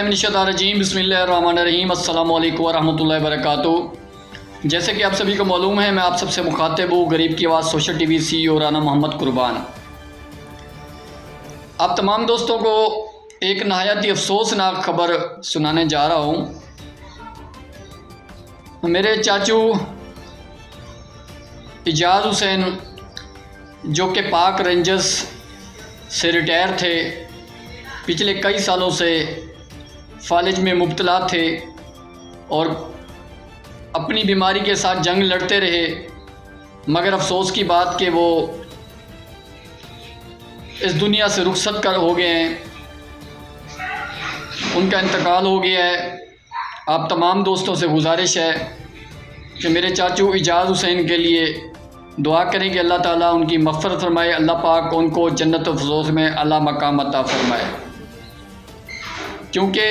औज़ुबिल्लाहिमिनश्शैतानिर्रजीम बिस्मिल्लाहिर्रहमानिर्रहीम अस्सलामु अलैकुम वरहमतुल्लाहि वबरकातुहू। जैसे कि आप सभी को मालूम है, मैं आप सबसे मुखातिब हूँ गरीब की आवाज़ social TV CEO Rana Mohammad Qurban. आप तमाम दोस्तों को एक नहायत ही अफसोसनाक खबर सुनाने जा रहा हूँ। मेरे चाचू इजाज़ हुसैन जो कि पाक रेंजर्स से रिटायर थे, पिछले कई सालों से फालिज में मुब्तला थे और अपनी बीमारी के साथ जंग लड़ते रहे, मगर अफसोस की बात कि वो इस दुनिया से रुखसत कर हो गए हैं, उनका इंतकाल हो गया है। आप तमाम दोस्तों से गुजारिश है कि मेरे चाचू इजाज़ हुसैन के लिए दुआ करें कि अल्लाह ताला उनकी मग़फ़िरत फरमाए, अल्लाह पाक उनको जन्नत फ़िरदौस में आला मकाम अता फरमाए। क्योंकि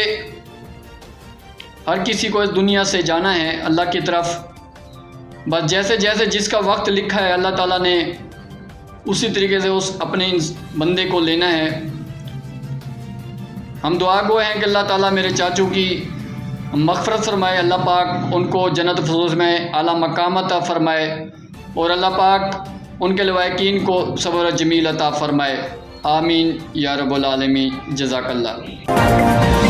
हर किसी को इस दुनिया से जाना है अल्लाह की तरफ। बस जैसे जैसे जिसका वक्त लिखा है अल्लाह ताला ने उसी तरीके से उस अपने बंदे को लेना है। हम दुआ गो हैं कि अल्लाह ताला मेरे चाचू की मग़फ़िरत फरमाए, अल्लाह पाक उनको जन्नत फ़िरदौस में आला मकाम अता फरमाए और अल्लाह पाक उनके लवाकिन को सब्र जमील अता फरमाए। आमीन या रब्बुल आलमीन। जज़ाकल्लाह।